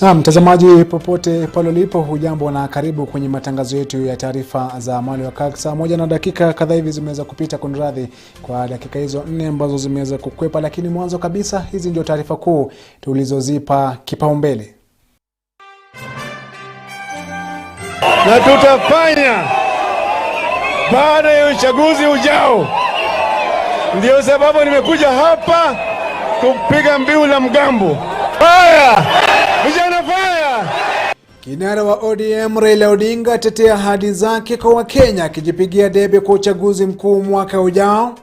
Na mtazamaji popote pale ulipo, hujambo na karibu kwenye matangazo yetu ya taarifa za Mwale wa Kirk. Saa 1 na dakika kadhaa hivi zimeweza kupita, kunradhi kwa dakika hizo 4 ambazo zimeweza kukwepa, lakini mwanzo kabisa hizi ndio taarifa kuu tulizozipa kipaumbele. Na tutafanya baada ya uchaguzi ujao. Ndio sababu nimekuja hapa kupiga mbiu la mgambo. Haya! Vijana faya! Kinara wa ODM Raila Odinga tetea ahadi zake kwa Wakenya akijipigia debe kwa uchaguzi mkuu mwaka ujao.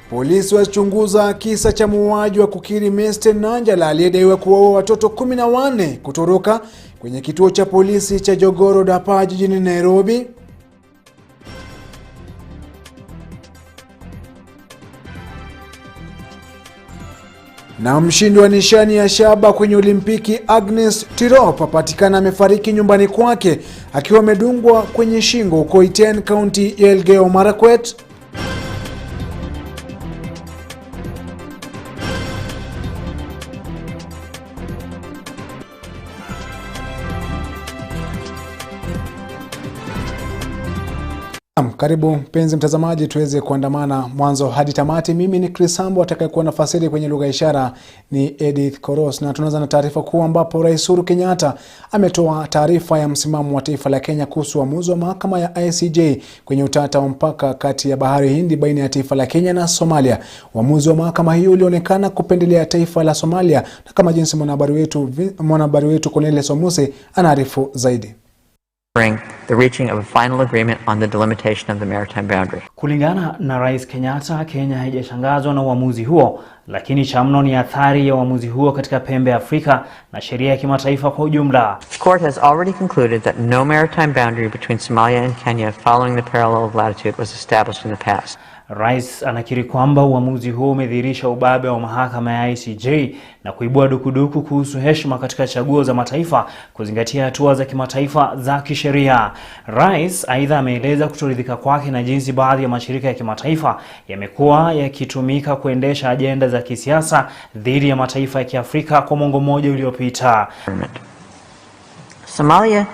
Polisi wachunguza kisa cha muuaji wa kukiri Meste Nanjala aliyedaiwa kuwaua watoto 14 kutoroka kwenye kituo cha polisi cha Jogoro Dapa jijini Nairobi. Na mshindi wa nishani ya shaba kwenye Olimpiki Agnes Tirop apatikana amefariki nyumbani kwake akiwa amedungwa kwenye shingo huko Iten, County ya Elgeyo Marakwet. Karibu mpenzi mtazamaji, tuweze kuandamana mwanzo hadi tamati. Mimi ni Sambu, atakayekuwa nafasiri kwenye lugha ishara ni Edith Koros, na tunaanza na taarifa kuu ambapo Rais Uhuru Kenyatta ametoa taarifa ya msimamo wa taifa la Kenya kuhusu uamuzi wa mahakama ya ICJ kwenye utata wa mpaka kati ya Bahari Hindi baina ya taifa la Kenya na Somalia. Uamuzi wa mahakama hiyo ulionekana kupendelea taifa la Somalia, na kama jinsi mwanahabari wetu Cornelius Omuse anaarifu zaidi. The reaching of a final agreement on the delimitation of the maritime boundary. Kulingana na Rais Kenyatta, Kenya haijashangazwa na uamuzi huo, lakini cha mno ni athari ya uamuzi huo katika pembe ya Afrika na sheria ya kimataifa kwa ujumla. The court has already concluded that no maritime boundary between Somalia and Kenya following the parallel of latitude was established in the past. Rais anakiri kwamba uamuzi huo umedhihirisha ubabe wa mahakama ya ICJ na kuibua dukuduku kuhusu heshima katika chaguo za mataifa kuzingatia hatua za kimataifa za kisheria. Rais aidha ameeleza kutoridhika kwake na jinsi baadhi ya mashirika ya kimataifa yamekuwa yakitumika kuendesha ajenda za kisiasa dhidi ya mataifa ya Kiafrika kwa mwongo mmoja uliopita. Somalia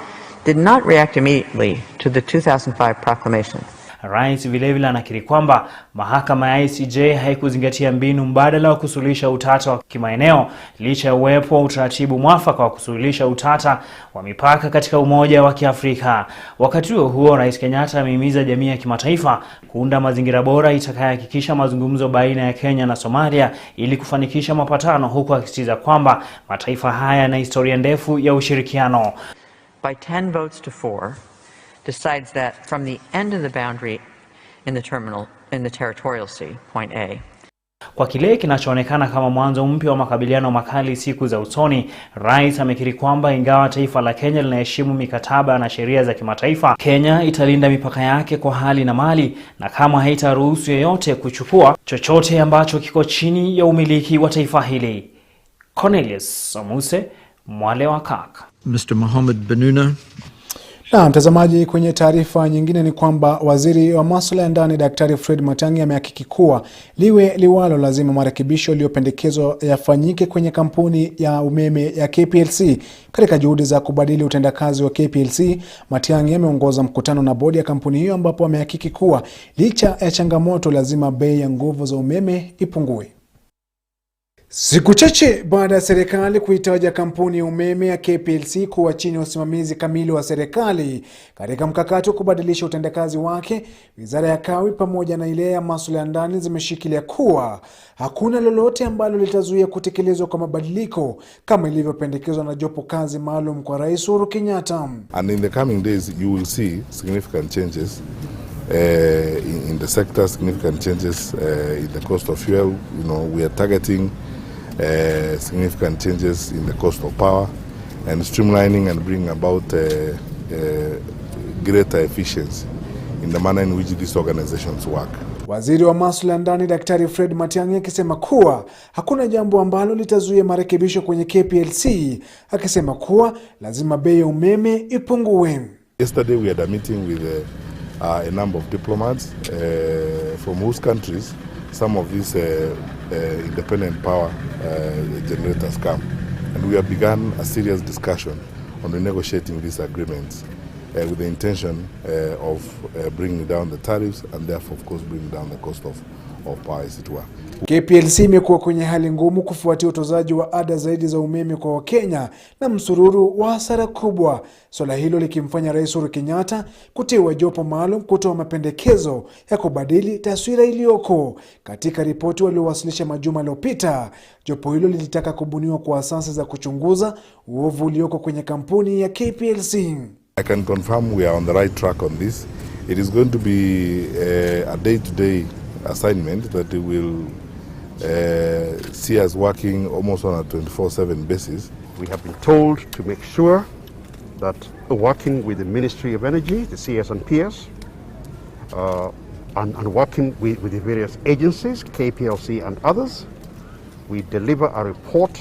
did not react immediately to the 2005 proclamation. Rais vilevile anakiri kwamba mahakama ya ICJ haikuzingatia mbinu mbadala wa kusuluhisha utata wa kimaeneo licha ya uwepo wa utaratibu mwafaka wa kusuluhisha utata wa mipaka katika Umoja wa Kiafrika. Wakati huo Rais Kenyatta amehimiza jamii ya kimataifa kuunda mazingira bora itakayohakikisha mazungumzo baina ya Kenya na Somalia ili kufanikisha mapatano, huku akisisitiza kwamba mataifa haya yana historia ndefu ya ushirikiano. By 10 votes to 4 decides that from the end of the boundary in the territorial sea, point A. Kwa kile kinachoonekana kama mwanzo mpya wa makabiliano makali siku za usoni, Rais amekiri kwamba ingawa taifa la Kenya linaheshimu mikataba na sheria za kimataifa, Kenya italinda mipaka yake kwa hali na mali na kama haitaruhusu yeyote kuchukua chochote ambacho kiko chini ya umiliki wa taifa hili. Cornelius Omuse, Mwale wa Kirk. Mr. Mohamed Benuna. Na mtazamaji, kwenye taarifa nyingine ni kwamba waziri wa masuala ya ndani Daktari Fred Matiang'i amehakiki kuwa liwe liwalo lazima marekebisho yaliyopendekezwa yafanyike kwenye kampuni ya umeme ya KPLC. Katika juhudi za kubadili utendakazi wa KPLC, Matiang'i ameongoza mkutano na bodi ya kampuni hiyo ambapo amehakiki kuwa licha ya changamoto lazima bei ya nguvu za umeme ipungue. Siku chache baada ya serikali kuitaja kampuni ya umeme ya KPLC kuwa chini ya usimamizi kamili wa serikali katika mkakati wa kubadilisha utendakazi wake, Wizara ya Kawi pamoja na ile ya masuala ya ndani zimeshikilia kuwa hakuna lolote ambalo litazuia kutekelezwa kwa mabadiliko kama ilivyopendekezwa na jopo kazi maalum kwa Rais Uhuru Kenyatta. And in the coming days you will see significant changes in the sector, significant changes in the cost of fuel. You know, we are targeting significant changes in the cost of power and streamlining and bringing about greater efficiency in the manner in which these organizations work. Waziri wa masuala ya ndani Daktari Fred Matiang'i akisema kuwa hakuna jambo ambalo litazuia marekebisho kwenye KPLC, akisema kuwa lazima bei ya umeme ipungue. Yesterday we had a meeting with a number of diplomats from whose countries some of these independent power generators come. And we have begun a serious discussion on renegotiating these agreements with the intention of bringing down the tariffs and therefore, of course, bringing down the cost of power, as it were. KPLC imekuwa kwenye hali ngumu kufuatia utozaji wa ada zaidi za umeme kwa Wakenya na msururu wa hasara kubwa. Swala hilo likimfanya Rais Uhuru Kenyatta kuteua jopo maalum kutoa mapendekezo ya kubadili taswira iliyoko. Katika ripoti waliowasilisha majuma yaliyopita, jopo hilo lilitaka kubuniwa kwa asasi za kuchunguza uovu ulioko kwenye kampuni ya KPLC. I can confirm we are on the right track on this. It is going to be a day-to-day assignment that will see us working almost on a 24/7 basis. We have been told to make sure that working with the Ministry of Energy, the CS&PS, and working with the various agencies, KPLC and others, we deliver a report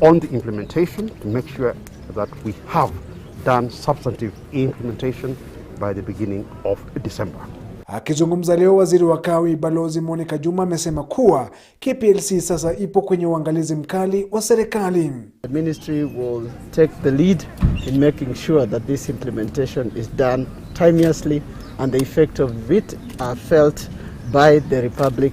on the implementation to make sure that we have done substantive implementation by the beginning of December. Akizungumza leo, waziri wa kawi Balozi Monica Juma amesema kuwa KPLC sasa ipo kwenye uangalizi mkali wa serikali. The ministry will take the lead in making sure that this implementation is done timeously and the effect of it are felt by the Republic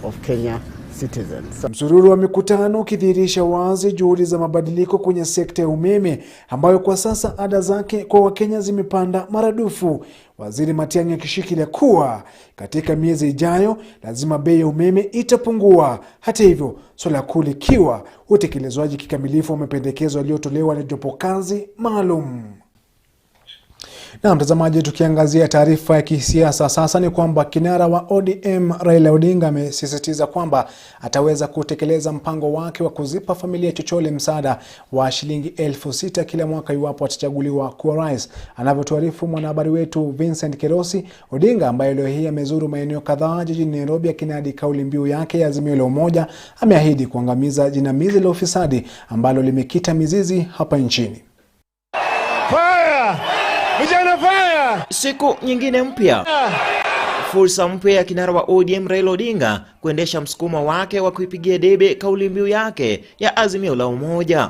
of Kenya citizens. Msururu wa mikutano ukidhihirisha wazi juhudi za mabadiliko kwenye sekta ya umeme ambayo kwa sasa ada zake kwa Wakenya zimepanda maradufu. Waziri Matiang'i akishikilia kuwa katika miezi ijayo lazima bei ya umeme itapungua. Hata hivyo, swala kuu likiwa utekelezwaji kikamilifu wa mapendekezo yaliyotolewa na jopo kazi maalum. Na mtazamaji, tukiangazia taarifa ya kisiasa sasa, ni kwamba kinara wa ODM Raila Odinga amesisitiza kwamba ataweza kutekeleza mpango wake wa kuzipa familia chochole msaada wa shilingi 6,000 kila mwaka iwapo atachaguliwa kuwa rais. Anavyotuarifu mwanahabari wetu Vincent Kerosi, Odinga ambaye leo hii amezuru maeneo kadhaa jijini Nairobi akinadi kauli mbiu yake ya Azimio la Umoja, ameahidi kuangamiza jinamizi la ufisadi ambalo limekita mizizi hapa nchini. Vijana fire! Siku nyingine mpya. Fursa mpya ya kinara wa ODM Raila Odinga kuendesha msukumo wake wa kuipigia debe kauli mbiu yake ya Azimio la Umoja.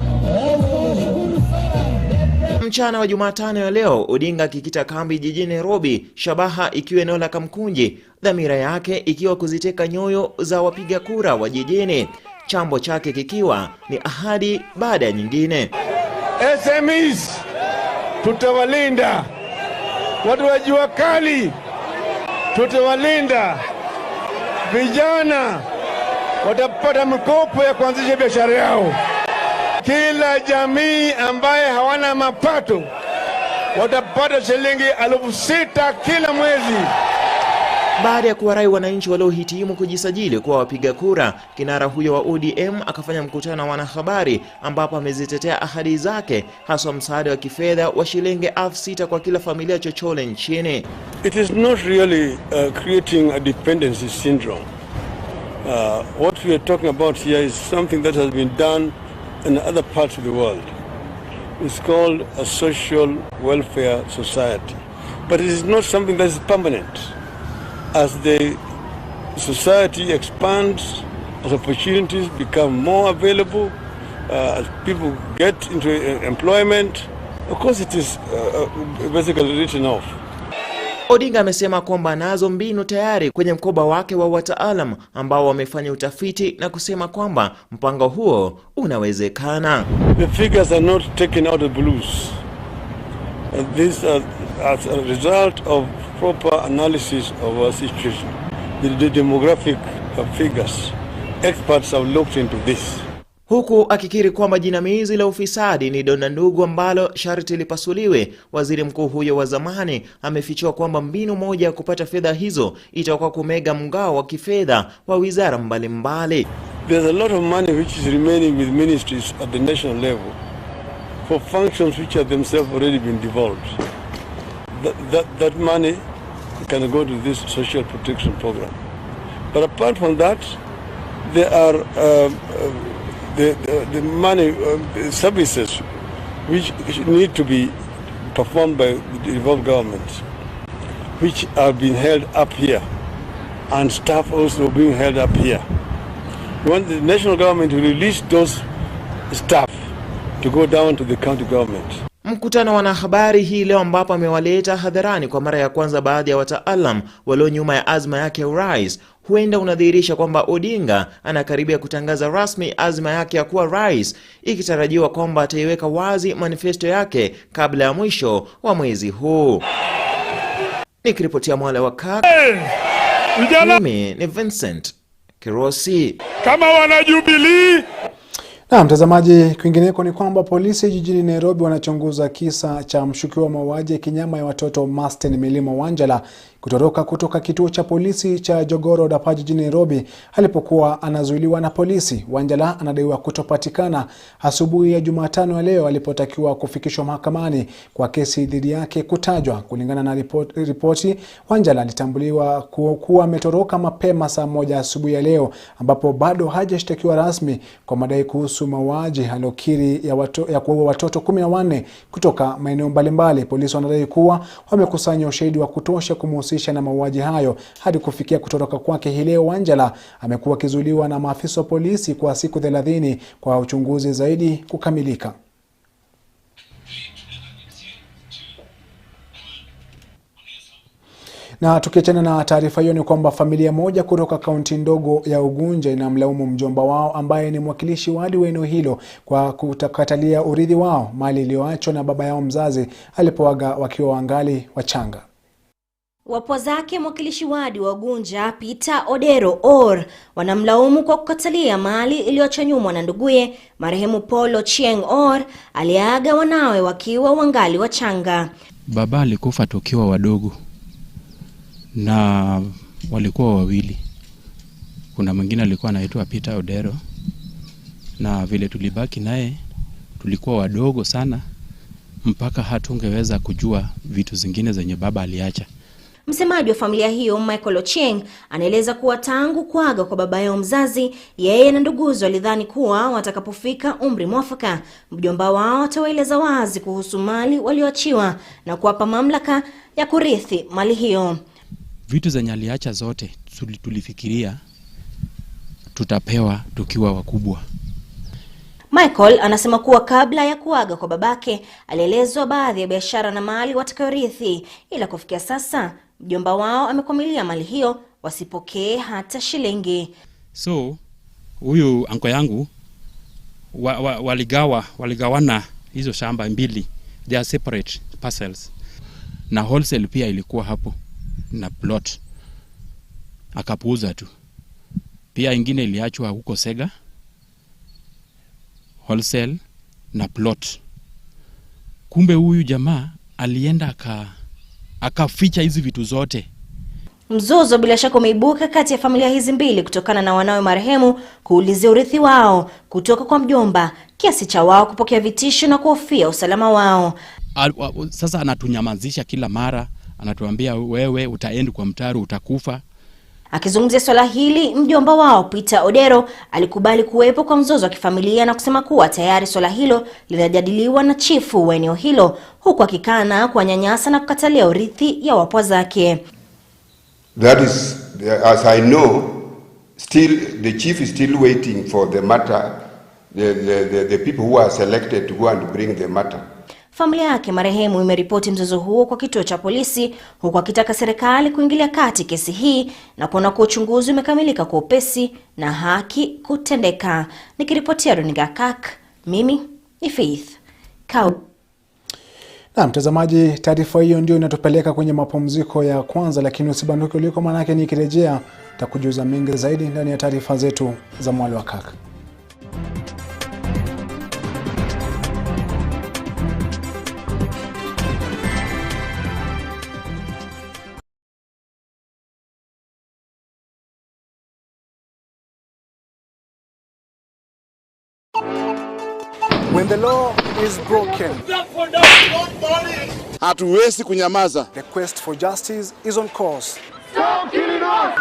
Mchana wa Jumatano ya leo, Odinga akikita kambi jijini Nairobi, shabaha ikiwa eneo la Kamkunji, dhamira yake ikiwa kuziteka nyoyo za wapiga kura wa jijini, chambo chake kikiwa ni ahadi baada ya nyingine. SMEs tutawalinda, watu wa jua kali tutawalinda, vijana watapata mikopo ya kuanzisha biashara yao, kila jamii ambaye hawana mapato watapata shilingi 6,000 kila mwezi. Baada ya kuwarai wananchi waliohitimu kujisajili kuwa wapiga kura, kinara huyo wa ODM akafanya mkutano na wanahabari ambapo amezitetea ahadi zake, hasa msaada wa kifedha wa shilingi 6,000 kwa kila familia chochole nchini. It is not really creating a dependency syndrome. What we are talking about here is something that has been done in other parts of the world. It's called a social welfare society. But it is not something that is permanent. As the society expands, as opportunities become more available, as people get into employment, of course it is basically written off. Odinga amesema kwamba nazo mbinu tayari kwenye mkoba wake wa wataalam ambao wamefanya utafiti na kusema kwamba mpango huo unawezekana. The figures are not taken out of the blues. These are as a result of proper analysis of our situation. The demographic figures. Experts have looked into this. Huku akikiri kwamba jinamizi la ufisadi ni donda ndugu ambalo sharti lipasuliwe, waziri mkuu huyo wa zamani amefichua kwamba mbinu moja ya kupata fedha hizo itakuwa kumega mgao wa kifedha wa wizara mbalimbali. There's a lot of money which is remaining with ministries at the national level for functions which have themselves already been devolved. That money can go to this social protection program. But apart from that, there are the money services which need to be performed by the devolved governments, which are being held up here and staff also being held up here. We want the national government to release those staff to go down to the county government. Mkutano wa wanahabari hii leo ambapo amewaleta hadharani kwa mara ya kwanza baadhi ya wataalam walio nyuma ya azma yake ya urais, huenda unadhihirisha kwamba Odinga anakaribia kutangaza rasmi azma yake ya kuwa rais, ikitarajiwa kwamba ataiweka wazi manifesto yake kabla ya mwisho wa mwezi huu. Nikiripotia Mwale wa Kirk, mimi ni Vincent Kirosi. Kama wana Jubilee. Na mtazamaji, kwingineko ni kwamba polisi jijini Nairobi wanachunguza kisa cha mshukiwa mauaji ya kinyama ya watoto Masten Milimo Wanjala kutoroka kutoka kituo cha polisi cha Jogoro hapa jijini Nairobi alipokuwa anazuiliwa na polisi. Wanjala anadaiwa kutopatikana asubuhi ya Jumatano ya leo alipotakiwa kufikishwa mahakamani kwa kesi dhidi yake kutajwa. Kulingana na ripoti, Wanjala alitambuliwa kuwa ametoroka mapema saa 1 asubuhi ya leo, ambapo bado hajashtakiwa rasmi kwa madai kuhusu mauaji aliyokiri ya kuua watoto 14 kutoka maeneo mbalimbali. Polisi wanadai kuwa wamekusanya ushahidi wa kutosha kumhusisha na mauaji hayo. Hadi kufikia kutoroka kwake hii leo, Wanjala amekuwa akizuiliwa na maafisa wa polisi kwa siku 30 kwa uchunguzi zaidi kukamilika. Na tukiachana na taarifa hiyo, ni kwamba familia moja kutoka kaunti ndogo ya Ugunja inamlaumu mjomba wao ambaye ni mwakilishi wadi wa eneo hilo kwa kutakatalia urithi wao, mali iliyoachwa na baba yao mzazi alipoaga wakiwa wangali wachanga. Wapwa zake mwakilishi wadi wa Ugunja Peter Odero Or wanamlaumu kwa kukatalia mali iliyoachwa nyuma na nduguye marehemu Paul Ochieng Or aliaga wanawe wakiwa wangali wachanga. Baba alikufa tukiwa wadogo na walikuwa wawili. Kuna mwingine alikuwa anaitwa Peter Odero, na vile tulibaki naye tulikuwa wadogo sana mpaka hatungeweza kujua vitu zingine zenye baba aliacha. Msemaji wa familia hiyo Michael Ochieng anaeleza kuwa tangu kuaga kwa baba yao mzazi, yeye na nduguzo walidhani kuwa watakapofika umri mwafaka mjomba wao atawaeleza wazi kuhusu mali walioachiwa na kuwapa mamlaka ya kurithi mali hiyo. Vitu zenye aliacha zote tulifikiria tutapewa tukiwa wakubwa. Michael anasema kuwa kabla ya kuaga kwa babake alielezwa baadhi ya biashara na mali watakayorithi, ila kufikia sasa mjomba wao amekwamilia mali hiyo wasipokee hata shilingi. Huyu anko yangu waligawana hizo shamba mbili, they are separate parcels, na wholesale pia ilikuwa hapo na plot akapuuza tu. Pia ingine iliachwa huko Sega, wholesale na plot. Kumbe huyu jamaa alienda akaficha hizi vitu zote. Mzozo bila shaka umeibuka kati ya familia hizi mbili kutokana na wanawe marehemu kuulizia urithi wao kutoka kwa mjomba, kiasi cha wao kupokea vitisho na kuhofia usalama wao. Sasa anatunyamazisha kila mara, anatuambia wewe utaenda kwa mtaro utakufa. Akizungumzia swala hili, mjomba wao Peter Odero alikubali kuwepo kwa mzozo wa kifamilia na kusema kuwa tayari swala hilo linajadiliwa na chifu wa eneo hilo, huku akikana kuwanyanyasa na kukatalia urithi ya wapwa zake. That is, as I know, still the chief is still waiting for the matter, the people who are selected to go and bring the matter. Familia yake marehemu imeripoti mzozo huo kwa kituo cha polisi, huku akitaka serikali kuingilia kati kesi hii na kuona kuwa uchunguzi umekamilika kwa upesi na haki kutendeka. Nikiripotia runinga Kirk, mimi ni Faith Kau. Na mtazamaji, taarifa hiyo ndio inatupeleka kwenye mapumziko ya kwanza, lakini usibanduke uliko, manake nikirejea nitakujuza mengi zaidi ndani ya taarifa zetu za Mwale wa Kirk. When the law is broken, hatuwezi kunyamaza. The quest for justice is on course. Stop killing us!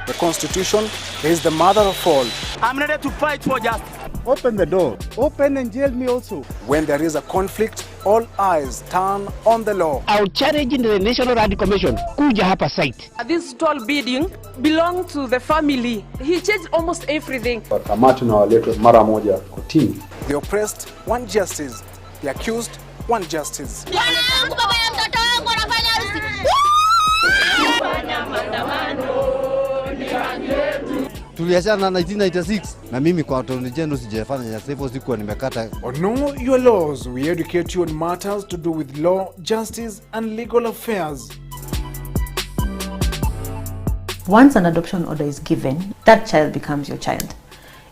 The Constitution is the mother of all. I'm ready to fight for justice. Open the door. Open and jail me also. When there is a conflict, all eyes turn on the law. I'll challenge the National Land Commission. Kuja hapa site. This tall building belonged to the family. He changed almost everything. Kamati na waletwe mara moja kotini. The oppressed want justice. The accused want justice. Tuliachana na 1996 na mimi kwa Attorney General sijafanya nyasa hivyo, sikuwa nimekata. On Know Your Laws, we educate you on matters to do with law, justice and legal affairs. Once an adoption order is given, that child becomes your child.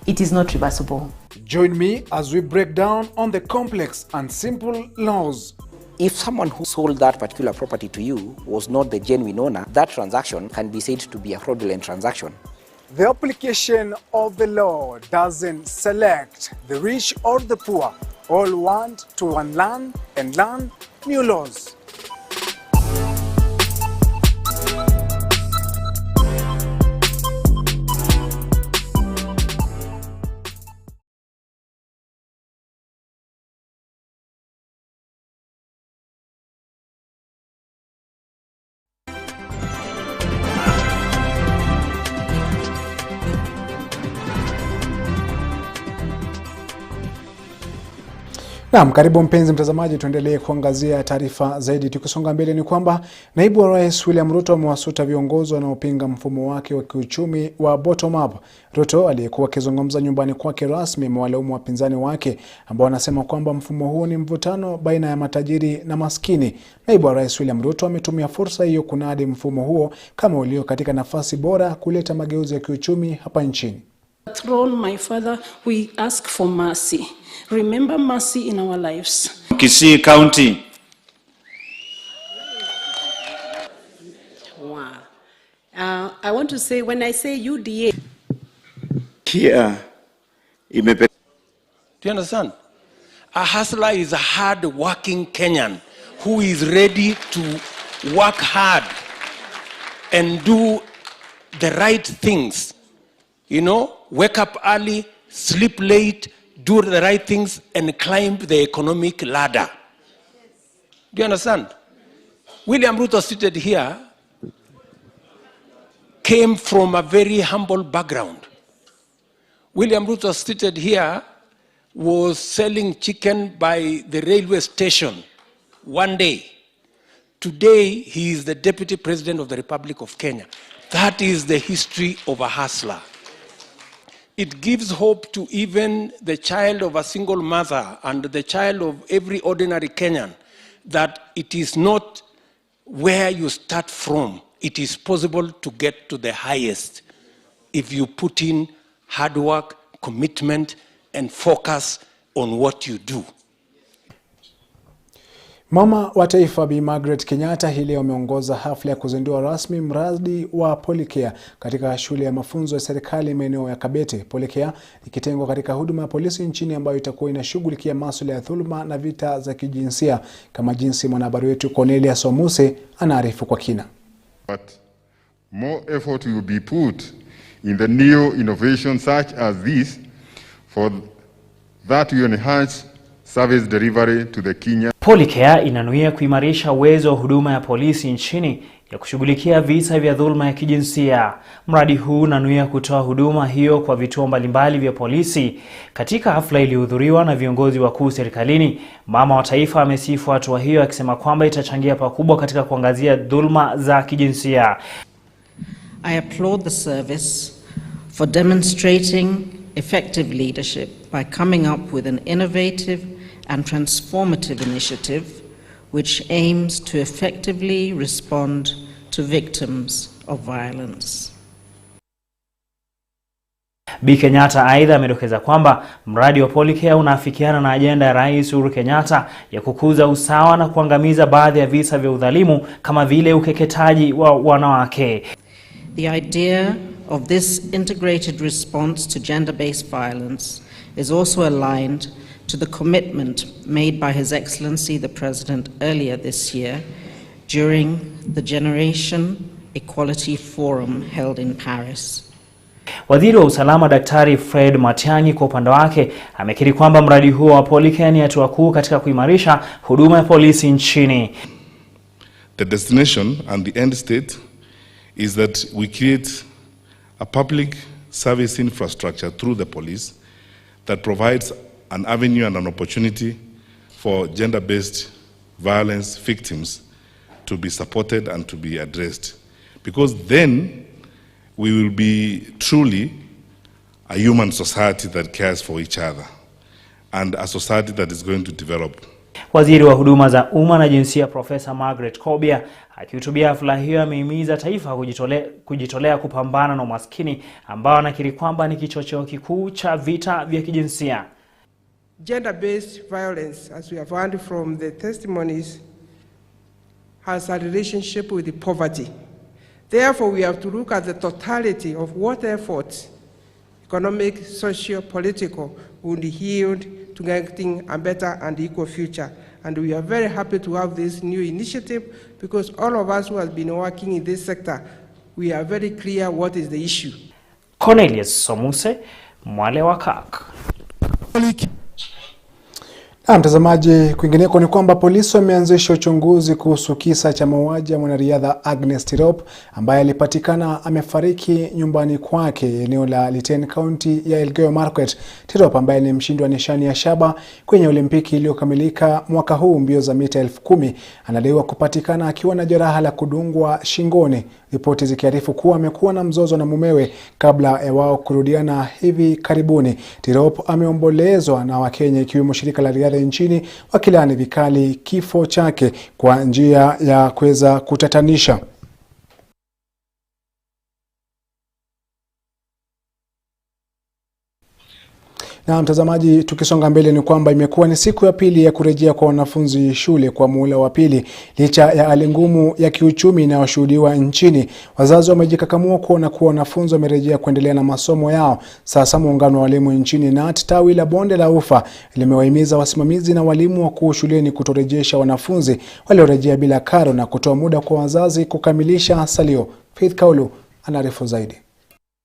It is not reversible. Join me as we break down on the complex and simple laws. If someone who sold that particular property to you was not the genuine owner, that transaction can be said to be a fraudulent transaction. The application of the law doesn't select the rich or the poor. All want to unlearn and learn new laws. Naam, karibu mpenzi mtazamaji, tuendelee kuangazia taarifa zaidi. Tukisonga mbele ni kwamba naibu wa rais William Ruto amewasuta viongozi wanaopinga mfumo wake wa kiuchumi wa bottom up. Ruto aliyekuwa akizungumza nyumbani kwake rasmi amewalaumu wapinzani wake ambao wanasema kwamba mfumo huo ni mvutano baina ya matajiri na maskini. Naibu wa rais William Ruto ametumia fursa hiyo kunadi mfumo huo kama ulio katika nafasi bora kuleta mageuzi ya kiuchumi hapa nchini. Throne, my father, we ask for mercy. Remember mercy in our lives. Kisii County. Wow. I want to say, when I say UDA. Here. Do you understand? A hustler is a hard-working Kenyan who is ready to work hard and do the right things. You know, wake up early, sleep late, do the right things and climb the economic ladder. Do you understand? William Ruto seated here came from a very humble background. William Ruto seated here was selling chicken by the railway station one day. Today, he is the Deputy President of the Republic of Kenya. That is the history of a hustler. It gives hope to even the child of a single mother and the child of every ordinary Kenyan that it is not where you start from. It is possible to get to the highest if you put in hard work, commitment, and focus on what you do. Mama wa taifa Bi Margaret Kenyatta hii leo ameongoza hafla ya kuzindua rasmi mradi wa Polycare katika shule ya mafunzo ya serikali maeneo ya Kabete. Polycare ni kitengo katika huduma ya polisi nchini ambayo itakuwa inashughulikia masuala ya dhuluma na vita za kijinsia, kama jinsi mwanahabari wetu Cornelia Somuse anaarifu kwa kina. But more effort will be put in the new innovations such as this for that to enhance service delivery to the Kenya. Polycare inanuia kuimarisha uwezo wa huduma ya polisi nchini ya kushughulikia visa vya dhulma ya kijinsia. Mradi huu unanuia kutoa huduma hiyo kwa vituo mbalimbali vya polisi. Katika hafla iliyohudhuriwa na viongozi wakuu serikalini, mama wa taifa amesifu hatua hiyo akisema kwamba itachangia pakubwa katika kuangazia dhulma za kijinsia. I applaud the service for demonstrating effective leadership by coming up with an innovative and transformative initiative which aims to effectively respond to victims of violence. Bi Kenyatta aidha amedokeza kwamba mradi wa Polycare unaafikiana na ajenda ya Rais Uhuru Kenyatta ya kukuza usawa na kuangamiza baadhi ya visa vya udhalimu kama vile ukeketaji wa wanawake. The idea of this integrated response to gender-based violence is also aligned to the commitment made by His Excellency the President earlier this year during the Generation Equality Forum held in Paris. Waziri wa usalama Daktari Fred Matiang'i kwa upande wake amekiri kwamba mradi huo wa Polycare ni hatua kuu katika kuimarisha huduma ya polisi nchini. The destination and the end state is that we create a public service infrastructure through the police that provides an avenue and an opportunity for gender-based violence victims to be supported and to be addressed. Because then we will be truly a human society that cares for each other and a society that is going to develop. Waziri wa huduma za umma na jinsia Profesa Margaret Kobia akihutubia hafla hiyo amehimiza taifa kujitolea kupambana na umaskini ambao anakiri kwamba ni kichocheo kikuu cha vita vya kijinsia. Gender-based violence, as we have heard from the testimonies, has a relationship with the poverty. Therefore, we have to look at the totality of what efforts, economic, social, political, would yield to getting a better and equal future. And we are very happy to have this new initiative because all of us who have been working in this sector, we are very clear what is the issue. Cornelius Somuse, Mwale wa Kirk. Mtazamaji, kwingineko ni kwamba polisi wameanzisha uchunguzi kuhusu kisa cha mauaji ya mwanariadha Agnes Tirop ambaye alipatikana amefariki nyumbani kwake eneo la Litein County ya Elgeyo Marakwet. Tirop ambaye ni mshindi wa nishani ya shaba kwenye Olimpiki iliyokamilika mwaka huu mbio za mita 10,000 anadaiwa kupatikana akiwa na jeraha la kudungwa shingoni. Ripoti zikiarifu kuwa amekuwa na mzozo na mumewe kabla ya wao kurudiana hivi karibuni. Tirop ameombolezwa na Wakenya ikiwemo shirika la riadha nchini wakilani vikali kifo chake kwa njia ya kuweza kutatanisha. Na mtazamaji, tukisonga mbele ni kwamba imekuwa ni siku ya pili ya kurejea kwa wanafunzi shule kwa muhula wa pili licha ya hali ngumu ya kiuchumi inayoshuhudiwa nchini. Wazazi wamejikakamua kuona kuwa wanafunzi wamerejea kuendelea na masomo yao. Sasa muungano wa walimu nchini NAT tawi la Bonde la Ufa limewahimiza wasimamizi na walimu wakuu shuleni kutorejesha wanafunzi waliorejea bila karo na kutoa muda kwa wazazi kukamilisha salio. Faith Kaulu anaarifu zaidi.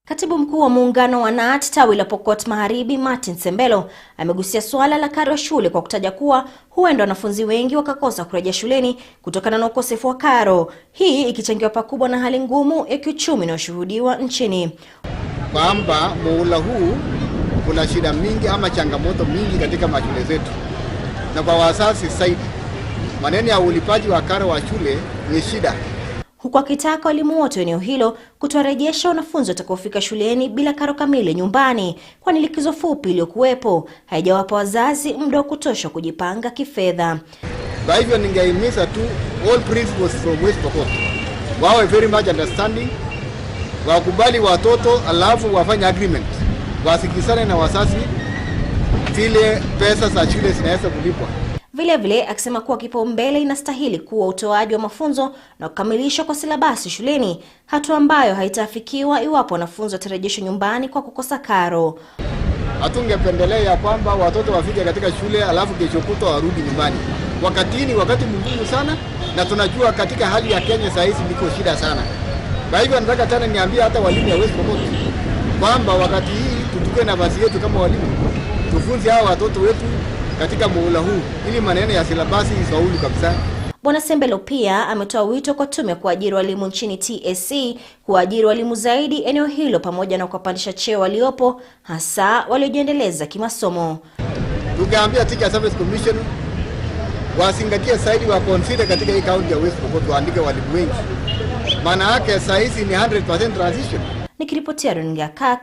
Katibu mkuu wa muungano wa NAT tawi la Pokot Magharibi Martin Sembelo amegusia swala la karo shule kwa kutaja kuwa huenda wanafunzi wengi wakakosa kurejea shuleni kutokana na ukosefu wa karo. Hii ikichangiwa pakubwa na hali ngumu ya kiuchumi inayoshuhudiwa nchini. Kwamba muhula huu kuna shida mingi ama changamoto mingi katika mashule zetu. Na kwa wazazi zaidi, maneno ya ulipaji wa karo wa shule ni shida. Huku akitaka walimu wote eneo hilo kutorejesha wanafunzi watakaofika shuleni bila karo kamili nyumbani, kwani likizo fupi iliyokuwepo haijawapa wazazi muda wa kutosha kujipanga kifedha. Kwa hivyo ningehimiza tu all principals from West Pokot wawe very much understanding, wakubali watoto alafu wafanye agreement, wasikizane na wazazi vile pesa za shule zinaweza kulipwa. Vile vile akisema kuwa kipaumbele inastahili kuwa utoaji wa mafunzo na kukamilishwa kwa silabasi shuleni, hatua ambayo haitafikiwa iwapo wanafunzi watarejeshwa nyumbani kwa kukosa karo. Hatungependelea kwamba watoto wafike katika shule alafu kesho kutwa warudi nyumbani. Wakati mgumu sana, na tunajua katika hali ya Kenya saa hizi niko shida sana. Kwa hivyo nataka tena niambie hata walimu ya West Pokot kwamba wakati hii tuchukue nafasi yetu kama walimu, tufunze hao watoto wetu katika muhula huu ili maneno ya silabasi isaulu kabisa. Bwana Sembelo pia ametoa wito kwa tume kuajiri walimu nchini TSC kuajiri walimu zaidi eneo hilo pamoja na kupandisha cheo waliopo hasa waliojiendeleza kimasomo. Tukaambia Teacher Service Commission wasingatie zaidi wa consider katika hii county ya West Pokot waandike walimu wengi. Maana yake saa hizi ni 100% transition. Nikiripotia runinga Kirk,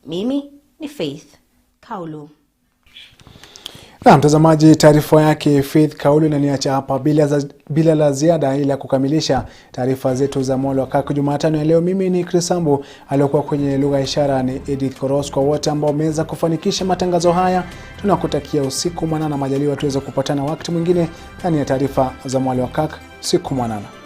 mimi ni Faith Kaulu. Na mtazamaji, taarifa yake Faith Kaulu inaniacha hapa bila la ziada ila kukamilisha taarifa zetu za Mwale wa Kirk Jumatano ya leo. Mimi ni Sambu, aliyokuwa kwenye lugha ya ishara ni Edith Koros. Kwa wote ambao wameweza kufanikisha matangazo haya, tunakutakia usiku mwanana, majaliwa tuweze kupatana wakati mwingine ndani ya taarifa za Mwale wa Kirk. Siku mwanana.